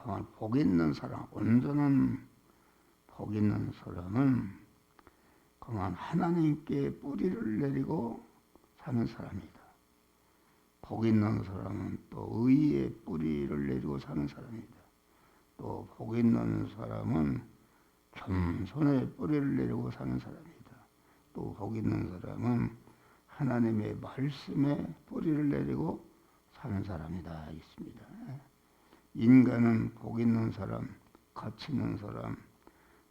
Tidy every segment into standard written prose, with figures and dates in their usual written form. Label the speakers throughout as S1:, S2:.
S1: 그만 복 있는 사람, 온전한 복 있는 사람은 그만 하나님께 뿌리를 내리고 사는 사람이다. 복 있는 사람은 또 의의 뿌리를 내리고 사는 사람이다. 또 복 있는 사람은 겸손의 뿌리를 내리고 사는 사람이다. 또 복 있는 사람은 하나님의 말씀에 뿌리를 내리고 사는 사람이다. 있습니다. 인간은 복 있는 사람, 가치 있는 사람,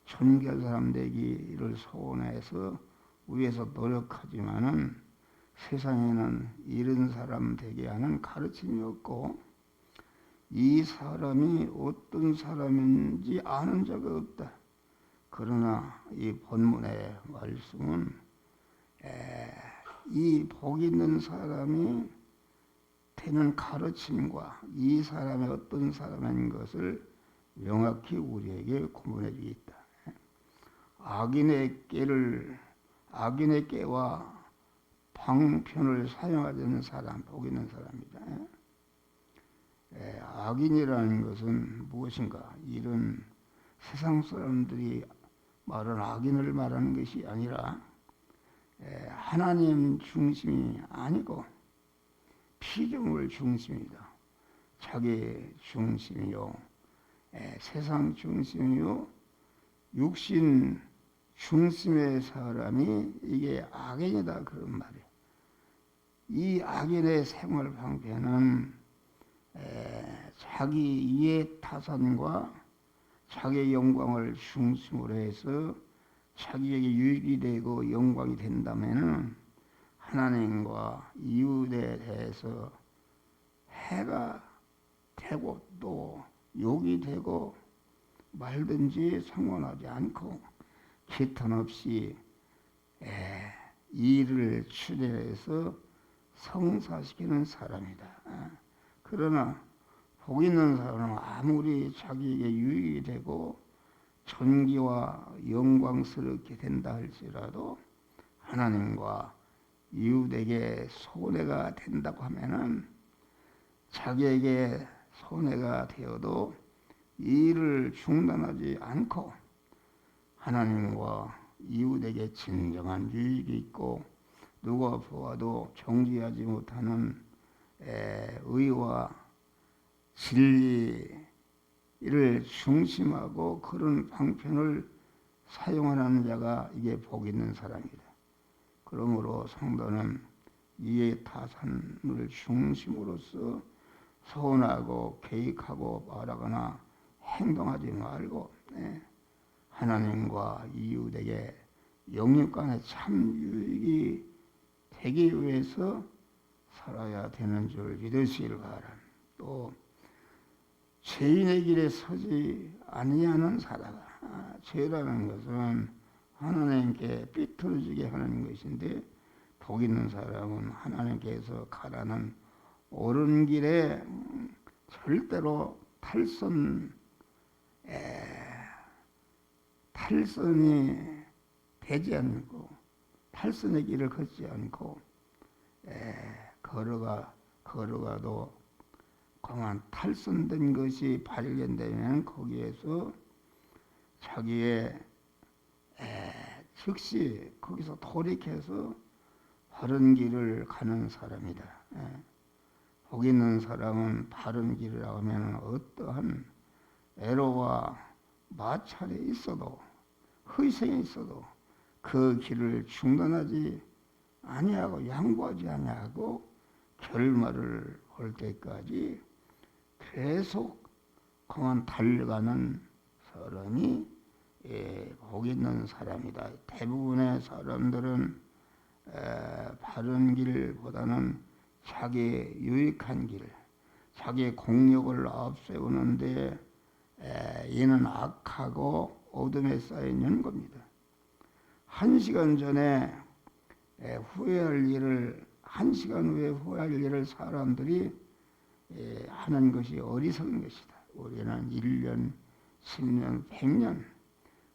S1: 존귀한 사람 되기를 소원해서 위해서 노력하지만은 세상에는 이런 사람 되게 하는 가르침이 없고 이 사람이 어떤 사람인지 아는 적이 없다. 그러나 이 본문의 말씀은 이 복 있는 사람이 되는 가르침과 이 사람이 어떤 사람인 것을 명확히 우리에게 구분해 주고 있다. 악인의 깨와 방편을 사용하지 않는 사람, 복 있는 사람이다. 악인이라는 것은 무엇인가? 이런 세상 사람들이 말하는 악인을 말하는 것이 아니라 하나님 중심이 아니고 피조물 중심이다. 자기 중심이요, 세상 중심이요, 육신 중심의 사람이 이게 악인이다 그런 말이에요. 이 악인의 생활 방편은 자기 이해 타산과 자기의 영광을 중심으로 해서 자기에게 유익이 되고 영광이 된다면 하나님과 이웃에 대해서 해가 되고 또 욕이 되고 말든지 상관하지 않고 기탄 없이 일을 추진해서 성사시키는 사람이다. 그러나 복 있는 사람은 아무리 자기에게 유익이 되고 존귀와 영광스럽게 된다 할지라도 하나님과 이웃에게 손해가 된다고 하면은 자기에게 손해가 되어도 일을 중단하지 않고 하나님과 이웃에게 진정한 유익이 있고 누가 보아도 정죄하지 못하는 의와 진리를 중심하고 그런 방편을 사용하는 자가 이게 복 있는 사람이다. 그러므로 성도는 이해 타산을 중심으로서 소원하고 계획하고 말하거나 행동하지 말고 하나님과 이웃에게 영육간의 참 유익이 되기 위해서 살아야 되는 줄 믿으시길 바랍니다. 또 죄인의 길에 서지 아니하는 살아가. 죄라는 것은 하나님께 삐뚤어지게 하는 것인데 복 있는 사람은 하나님께서 가라는 옳은 길에 절대로 탈선이 되지 않고 탈선의 길을 걷지 않고 걸어가도 그만 탈선된 것이 발견되면 거기에서 자기의 즉시 거기서 돌이켜서 바른 길을 가는 사람이다. 복 있는 사람은 바른 길이라고 하면 어떠한 애로와 마찰이 있어도 희생이 있어도 그 길을 중단하지 아니하고 양보하지 아니하고 결말을 볼 때까지 계속 그만 달려가는 사람이 복 있는 사람이다. 대부분의 사람들은 바른 길보다는 자기의 유익한 길, 자기의 공력을 앞세우는데 이는 악하고 어둠에 쌓인 겁니다. 1시간 전에 후회할 일을 1시간 후에 후회할 일을 사람들이 하는 것이 어리석은 것이다. 우리는 1년, 10년, 100년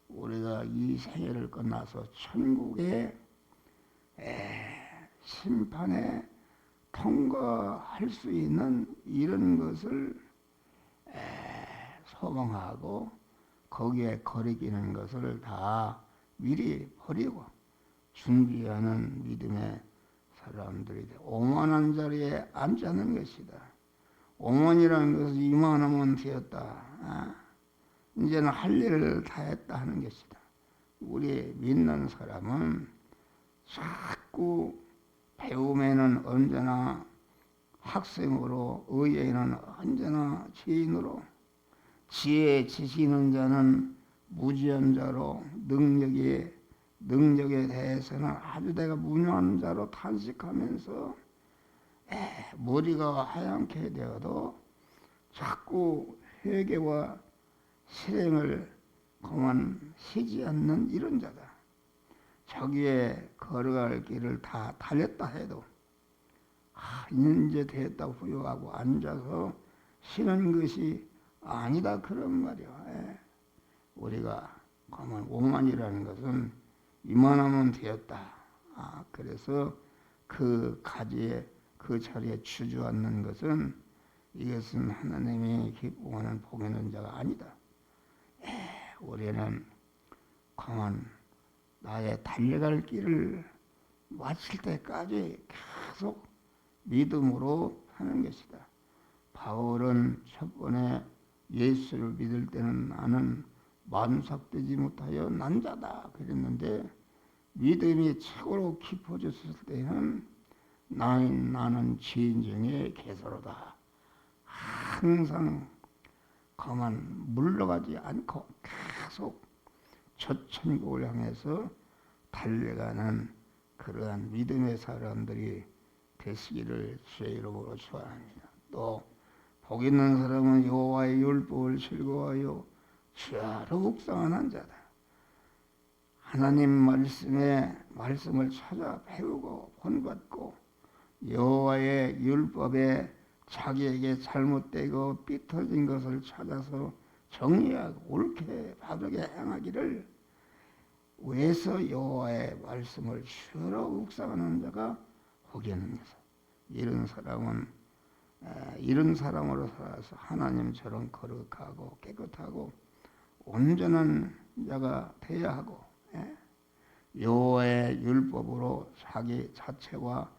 S1: 우리가 이 생애를 끝나서 천국의 심판에 통과할 수 있는 이런 것을 소망하고 거기에 거리기는 것을 다 미리 버리고 준비하는 믿음의 사람들이 오만한 자리에 앉지 않는 것이다. 오만이라는 것은 이만하면 되었다. 이제는 할 일을 다 했다 하는 것이다. 우리 믿는 사람은 자꾸 배움에는 언제나 학생으로, 의에는 언제나 지인으로, 지혜에 지시는 자는 무지한 자로, 능력에 대해서는 아주 내가 무능한 자로 탄식하면서 머리가 하얗게 되어도 자꾸 회개와 실행을 그만 쉬지 않는 이런 자다. 저기에 걸어갈 길을 다 달렸다 해도 이제 됐다 후회하고 앉아서 쉬는 것이 아니다 그런 말이야. 우리가 그만 오만이라는 것은 이만하면 되었다. 그래서 그 가지에 그 자리에 주저앉는 것은 이것은 하나님이 기뻐하는 복 있는 자가 아니다. 우리는 그만 나의 달려갈 길을 마칠 때까지 계속 믿음으로 하는 것이다. 바울은 첫 번에 예수를 믿을 때는 나는 만삭되지 못하여 난자다 그랬는데 믿음이 최고로 깊어졌을 때는 나는 죄인 중에 개소로다. 항상 그만 물러가지 않고 계속 첫 천국을 향해서 달려가는 그러한 믿음의 사람들이 되시기를 주의 이름으로 축원합니다. 또 복 있는 사람은 여호와의 율법을 즐거워하여 주야로 묵상하는 자다. 하나님 말씀을 찾아 배우고 본받고 여호와의 율법에 자기에게 잘못되고 삐뚤어진 것을 찾아서 정리하고 옳게 바르게 행하기를 위해서 여호와의 말씀을 주로 묵상하는 자가 복이 있는 것이다. 이런 사람으로 살아서 하나님처럼 거룩하고 깨끗하고 온전한 자가 되어야 하고 여호와의 율법으로 자기 자체와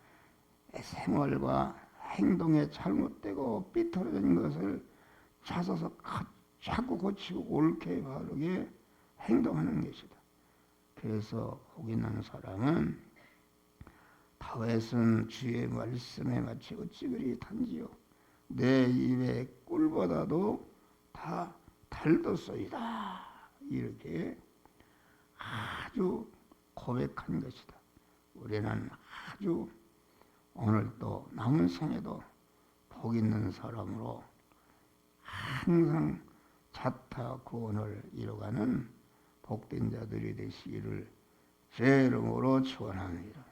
S1: 생활과 행동에 잘못되고 삐뚤어진 것을 찾아서 자꾸 고치고 옳게 바르게 행동하는 것이다. 그래서 복 있는 사람은 다윗은 주의 말씀에 마치 어찌 그리 단지요 내 입에 꿀보다도 다 달도소이다 이렇게 아주 고백한 것이다. 우리는 아주 오늘 또 남은 생에도 복 있는 사람으로 항상 자타 구원을 이루어가는 복된 자들이 되시기를 제 이름으로 축원합니다.